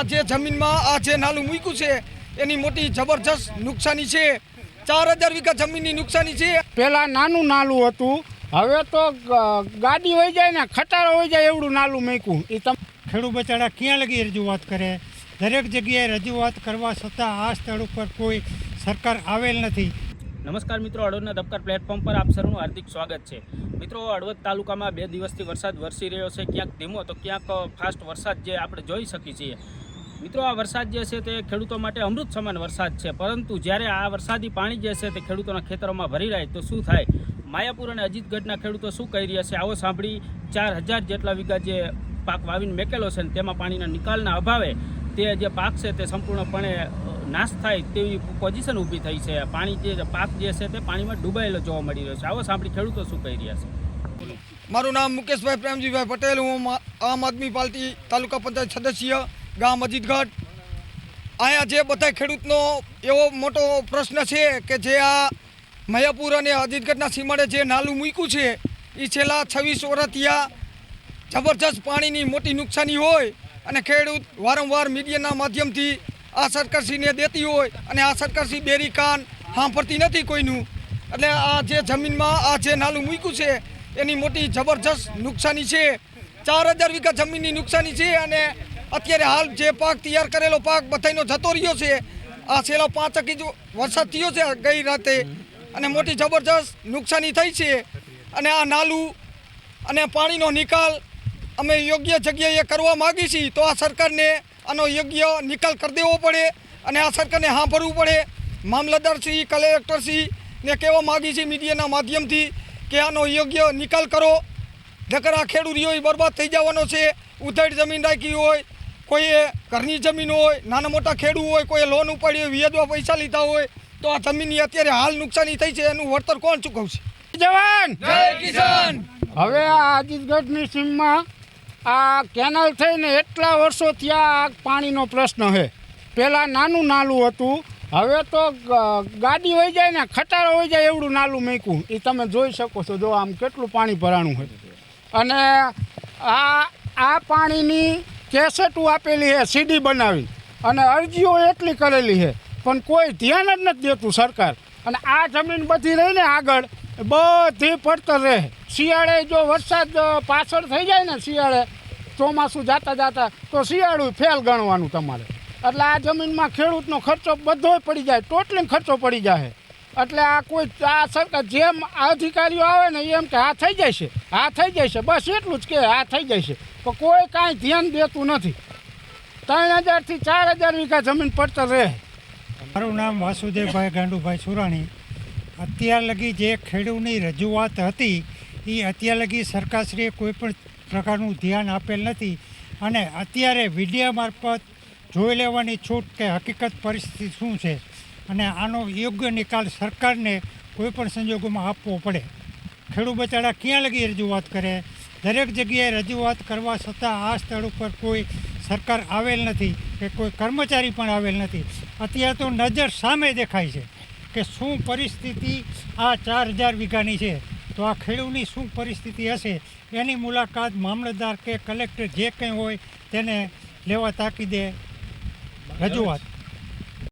આ જે જમીનમાં આ જે નાલું મૂક્યું છે એની મોટી જબરજસ્ત નુકસાની છે। 4000 વીઘા જમીનની નુકસાની છે। પહેલાં નાનું નાલું હતું, હવે તો ગાડી હોઈ જાય ને ખટારો હોઈ જાય એવડું નાલું મૂક્યું। એ ખેડૂત બચારા ક્યાં લગી રજૂઆત કરે, દરેક જગ્યાએ રજૂઆત કરવા છતાં આ સ્થળ ઉપર કોઈ સરકાર આવેલ નથી। નમસ્કાર મિત્રો, હળવદના ધબકાર પ્લેટફોર્મ પર આપ સૌનું હાર્દિક સ્વાગત છે। મિત્રો, હળવદ તાલુકામાં 2 દિવસથી વરસાદ વરસી રહ્યો છે, ક્યાંક ધીમો તો ક્યાંક ફાસ્ટ વરસાદ જે આપણે જોઈ શકીએ છીએ। મિત્રો, આ વરસાદ જે છે તે ખેડૂતો માટે અમૃત સમાન વરસાદ છે, પરંતુ જ્યારે આ વરસાદી પાણી જે છે તે ખેડૂતોના ખેતરોમાં ભરી જાય તો શું થાય? માયાપુર અને અજીતગઢના ખેડૂતો શું કહી રહ્યા છે આવો સાંભળી। 4000 જેટલા વીઘા જે પાક વાવીને મેકેલો છે ને તેમાં પાણીના નિકાલના અભાવે તે જે પાક છે તે સંપૂર્ણપણે નાશ થાય તેવી પોઝિશન ઊભી થઈ છે। પાણી જે પાક જે છે તે પાણીમાં ડૂબાયેલો જોવા મળી રહ્યો છે। આવો સાંભળી ખેડૂતો શું કહી રહ્યા છે। મારું નામ મુકેશભાઈ પ્રેમજીભાઈ પટેલ, હું આમ આદમી પાર્ટી તાલુકા પંચાયત સદસ્ય, ગામ અજીતગઢ। અહીંયા જે બધા ખેડૂતનો એવો મોટો પ્રશ્ન છે કે જે આ માયાપુર અને અજીતગઢના સીમાડે જે નાલું મૂક્યું છે એ છેલ્લા 26 વર્ષથી આ જબરજસ્ત પાણીની મોટી નુકસાની હોય અને ખેડૂત વારંવાર મીડિયાના માધ્યમથી આ સરકારશ્રીને દેતી હોય અને આ સરકારશ્રી બેરી કાન સાંભળતી નથી કોઈનું। એટલે આ જે જમીનમાં આ જે નાલું મૂક્યું છે એની મોટી જબરજસ્ત નુકસાની છે। 4000 વીઘા જમીનની નુકસાની છે અને અત્યારે હાલ જે પાક તૈયાર કરેલો પાક બધાનો જતો રહ્યો છે। આ છેલ્લા 5 ઇંચ વરસાદ થયો છે ગઈ રાતે અને મોટી જબરજસ્ત નુકસાની થઈ છે। અને આ નાલું અને પાણીનો નિકાલ અમે યોગ્ય જગ્યાએ કરવા માગીએ છીએ, તો આ સરકારને આનો યોગ્ય નિકાલ કરી દેવો પડે અને આ સરકારને સાંભળવું પડે। મામલતદારશ્રી, કલેક્ટરશ્રીને કહેવા માગીએ છીએ મીડિયાના માધ્યમથી કે આનો યોગ્ય નિકાલ કરો, નકર આ ખેડૂતો બરબાદ થઈ જવાનો છે। ઉધેડ જમીન રાખી હોય, કોઈએ ઘરની જમીન હોય, નાના મોટા ખેડૂત હોય, કોઈએ લોન ઉપાડી હોય, વ્યાજમાં પૈસા લીધા હોય, તો આ જમીનની અત્યારે હાલ નુકસાની થઈ છે, એનું વળતર કોણ ચૂકવશે? જવાન જય કિસાન। હવે આ અજીતગઢની સીમમાં આ કેનાલ થઈને એટલા વર્ષોથી આ પાણીનો પ્રશ્ન છે। પહેલાં નાનું નાલું હતું, હવે તો ગાડી હોઈ જાય ને ખટારો હોઈ જાય એવડું નાલું મૂક્યું। એ તમે જોઈ શકો છો, જો આમ કેટલું પાણી ભરાણું છે। અને આ પાણીની કેસેટો આપેલી છે સીડી બનાવી અને અરજીઓ એટલી કરેલી છે, પણ કોઈ ધ્યાન જ નથી દેતું સરકાર। અને આ જમીન બધી રહીને આગળ બધી પડતર રહે। શિયાળે જો વરસાદ પાછળ થઈ જાય ને, શિયાળે ચોમાસું જાતા જાતા તો શિયાળું ફેલ ગણવાનું તમારે। એટલે આ જમીનમાં ખેડૂતનો ખર્ચો બધો પડી જાય, ટોટલી ખર્ચો પડી જાય। એટલે આ કોઈ આ સરકાર જેમ અધિકારીઓ આવે ને એમ કે આ થઈ જાય છે, આ થઈ જાય છે, બસ એટલું જ કે આ થઈ જાય છે, પણ કોઈ કાંઈ ધ્યાન દેતું નથી। 3000 થી 4000 વીઘા જમીન પડતર રહે। મારું નામ વાસુદેવભાઈ ગાંડુભાઈ સુરાણી। અત્યાર લગી જે ખેડૂતની રજૂઆત હતી એ અત્યાર લગી સરકારશ્રીએ કોઈપણ પ્રકારનું ધ્યાન આપેલ નથી અને અત્યારે મીડિયા મારફત જોઈ લેવાની છૂટ કે હકીકત પરિસ્થિતિ શું છે અને આનો યોગ્ય નિકાલ સરકારને કોઈપણ સંજોગોમાં આપવો પડે। ખેડૂત બચારા ક્યાં લગી રજૂઆત કરે, દરેક જગ્યાએ રજૂઆત કરવા છતાં આ સ્થળ ઉપર કોઈ સરકાર આવેલ નથી કે કોઈ કર્મચારી પણ આવેલ નથી। અત્યારે તો નજર સામે દેખાય છે કે શું પરિસ્થિતિ આ 4000 વીઘાની છે, તો આ ખેડૂતની શું પરિસ્થિતિ હશે એની મુલાકાત મામલતદાર કે કલેક્ટર જે કંઈ હોય તેને લેવા તાકીદે રજૂઆત